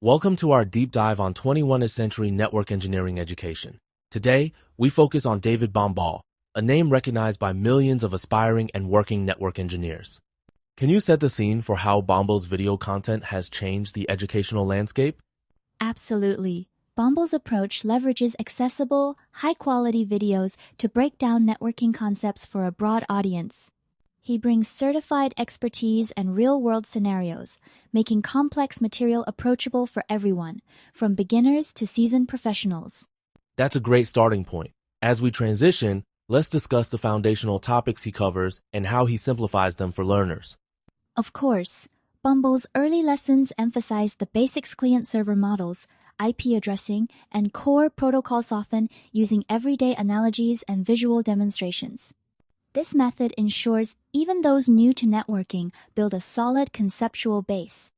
Welcome to our deep dive on 21st century network engineering education. Today, we focus on David Bombal, a name recognized by millions of aspiring and working network engineers. Can you set the scene for how Bombal's video content has changed the educational landscape? Absolutely. Bombal's approach leverages accessible, high-quality videos to break down networking concepts for a broad audience. He brings certified expertise and real-world scenarios, making complex material approachable for everyone, from beginners to seasoned professionals. That's a great starting point. As we transition, let's discuss the foundational topics he covers and how he simplifies them for learners. Of course, Bombal's early lessons emphasize the basics client-server models, IP addressing, and core protocols, often using everyday analogies and visual demonstrations. This method ensures even those new to networking build a solid conceptual base.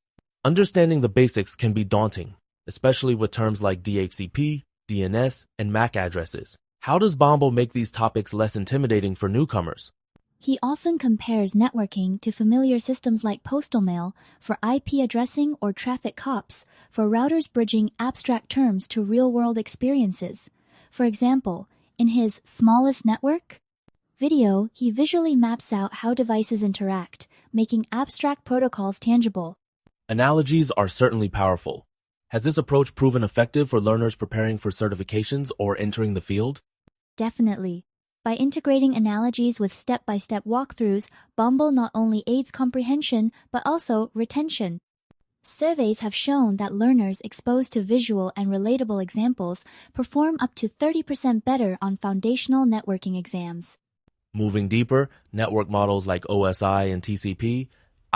Understanding the basics can be daunting, especially with terms like DHCP, DNS, and MAC addresses. How does Bombal make these topics less intimidating for newcomers? He often compares networking to familiar systems like postal mail for IP addressing or traffic cops, for routers bridging abstract terms to real-world experiences. For example, in his Smallest Network video, he visually maps out how devices interact, making abstract protocols tangible. Analogies are certainly powerful. Has this approach proven effective for learners preparing for certifications or entering the field? Definitely. By integrating analogies with step-by-step walkthroughs, Bombal not only aids comprehension but also retention. Surveys have shown that learners exposed to visual and relatable examples perform up to 30% better on foundational networking exams. Moving deeper, network models like OSI and TCP,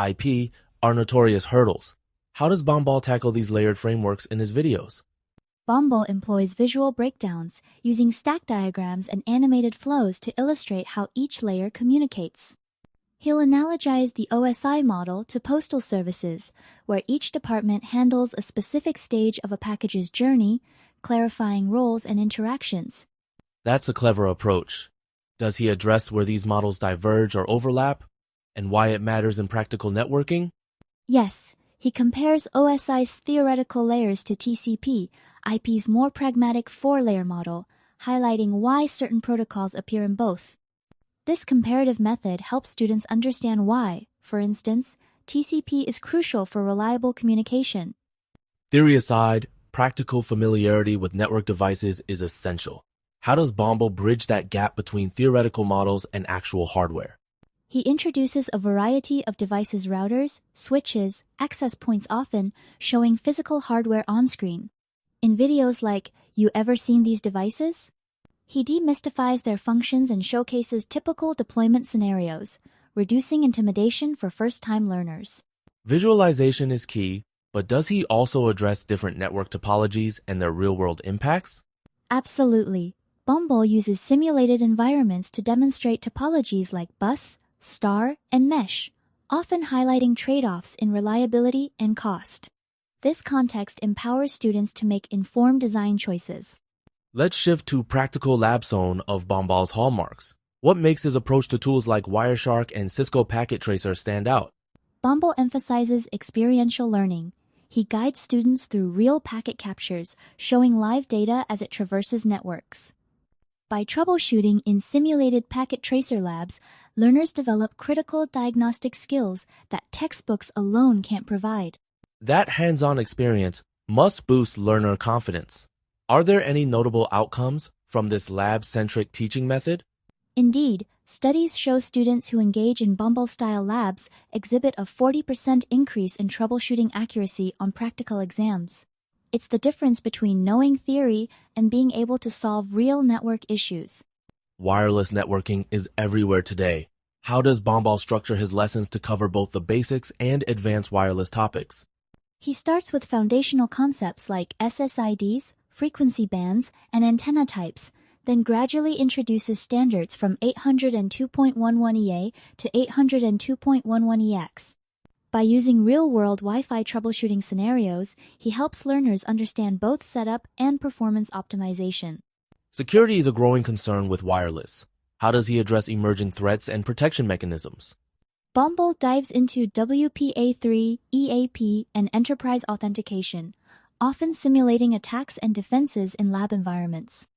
IP are notorious hurdles. How does Bombal tackle these layered frameworks in his videos? Bombal employs visual breakdowns, using stack diagrams and animated flows to illustrate how each layer communicates. He'll analogize the OSI model to postal services, where each department handles a specific stage of a package's journey, clarifying roles and interactions. That's a clever approach. Does he address where these models diverge or overlap, and why it matters in practical networking? Yes, he compares OSI's theoretical layers to TCP, IP's more pragmatic four-layer model, highlighting why certain protocols appear in both. This comparative method helps students understand why, for instance, TCP is crucial for reliable communication. Theory aside, practical familiarity with network devices is essential. How does Bombal bridge that gap between theoretical models and actual hardware? He introduces a variety of devices: routers, switches, access points, often showing physical hardware on-screen. In videos like "You Ever Seen These Devices?" he demystifies their functions and showcases typical deployment scenarios, reducing intimidation for first-time learners. Visualization is key, but does he also address different network topologies and their real-world impacts? Absolutely. Bombal uses simulated environments to demonstrate topologies like bus, star, and mesh, often highlighting trade-offs in reliability and cost. This context empowers students to make informed design choices. Let's shift to practical lab zone of Bombal's hallmarks. What makes his approach to tools like Wireshark and Cisco Packet Tracer stand out? Bombal emphasizes experiential learning. He guides students through real packet captures, showing live data as it traverses networks. By troubleshooting in simulated packet tracer labs, learners develop critical diagnostic skills that textbooks alone can't provide. That hands-on experience must boost learner confidence. Are there any notable outcomes from this lab-centric teaching method? Indeed, studies show students who engage in Bombal-style labs exhibit a 40% increase in troubleshooting accuracy on practical exams. It's the difference between knowing theory and being able to solve real network issues. Wireless networking is everywhere today. How does Bombal structure his lessons to cover both the basics and advanced wireless topics? He starts with foundational concepts like SSIDs, frequency bands, and antenna types, then gradually introduces standards from 802.11EA to 802.11EX. By using real-world Wi-Fi troubleshooting scenarios, he helps learners understand both setup and performance optimization. Security is a growing concern with wireless. How does he address emerging threats and protection mechanisms? Bombal dives into WPA3, EAP, and enterprise authentication, often simulating attacks and defenses in lab environments.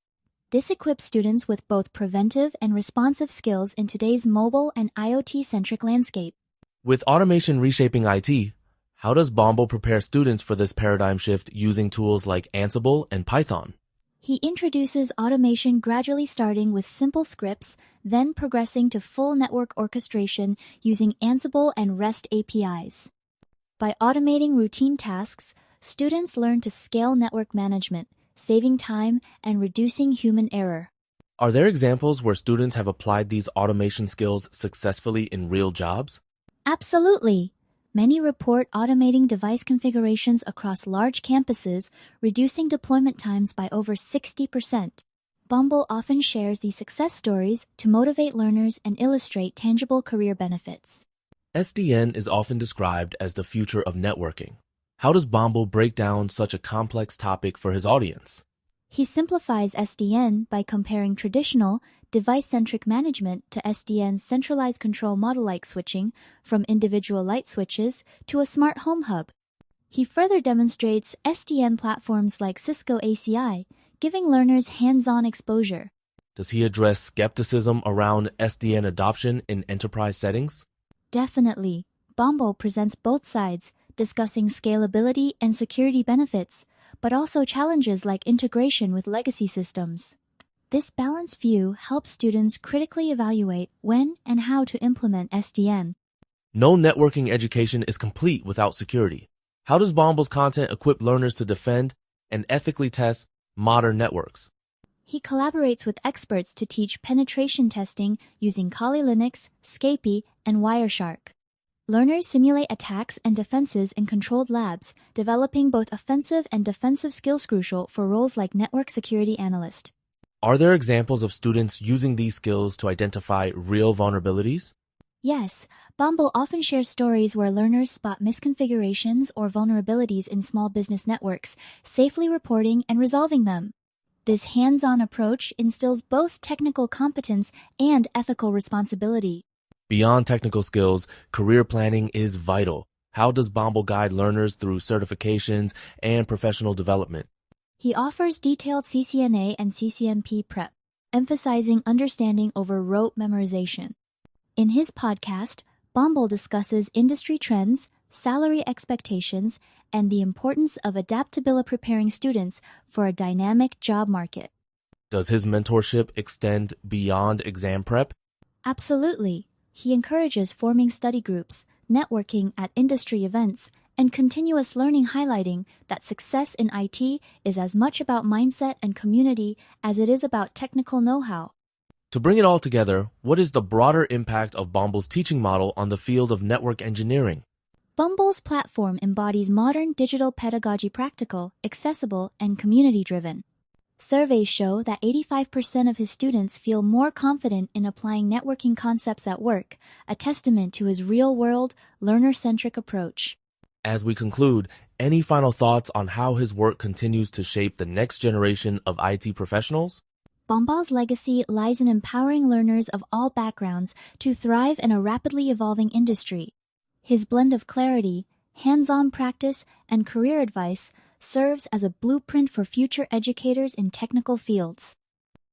This equips students with both preventive and responsive skills in today's mobile and IoT-centric landscape. With automation reshaping IT, how does Bombal prepare students for this paradigm shift using tools like Ansible and Python? He introduces automation gradually starting with simple scripts, then progressing to full network orchestration using Ansible and REST APIs. By automating routine tasks, students learn to scale network management, saving time and reducing human error. Are there examples where students have applied these automation skills successfully in real jobs? Absolutely. Many report automating device configurations across large campuses, reducing deployment times by over 60%. Bombal often shares these success stories to motivate learners and illustrate tangible career benefits. SDN is often described as the future of networking. How does Bombal break down such a complex topic for his audience? He simplifies SDN by comparing traditional, device-centric management to SDN's centralized control model like switching from individual light switches to a smart home hub. He further demonstrates SDN platforms like Cisco ACI, giving learners hands-on exposure. Does he address skepticism around SDN adoption in enterprise settings? Definitely. Bombal presents both sides, discussing scalability and security benefits, but also challenges like integration with legacy systems. This balanced view helps students critically evaluate when and how to implement SDN. No networking education is complete without security. How does Bombal's content equip learners to defend and ethically test modern networks? He collaborates with experts to teach penetration testing using Kali Linux, Scapy, and Wireshark. Learners simulate attacks and defenses in controlled labs, developing both offensive and defensive skills crucial for roles like network security analyst. Are there examples of students using these skills to identify real vulnerabilities? Yes, Bombal often shares stories where learners spot misconfigurations or vulnerabilities in small business networks, safely reporting and resolving them. This hands-on approach instills both technical competence and ethical responsibility. Beyond technical skills, career planning is vital. How does Bombal guide learners through certifications and professional development? He offers detailed CCNA and CCNP prep, emphasizing understanding over rote memorization. In his podcast, Bombal discusses industry trends, salary expectations, and the importance of adaptability preparing students for a dynamic job market. Does his mentorship extend beyond exam prep? Absolutely. He encourages forming study groups, networking at industry events, and continuous learning, highlighting that success in IT is as much about mindset and community as it is about technical know-how. To bring it all together, what is the broader impact of Bombal's teaching model on the field of network engineering? Bombal's platform embodies modern digital pedagogy, practical, accessible, and community-driven. Surveys show that 85% of his students feel more confident in applying networking concepts at work, a testament to his real-world, learner-centric approach. As we conclude, any final thoughts on how his work continues to shape the next generation of IT professionals? Bombal's legacy lies in empowering learners of all backgrounds to thrive in a rapidly evolving industry. His blend of clarity, hands-on practice, and career advice serves as a blueprint for future educators in technical fields.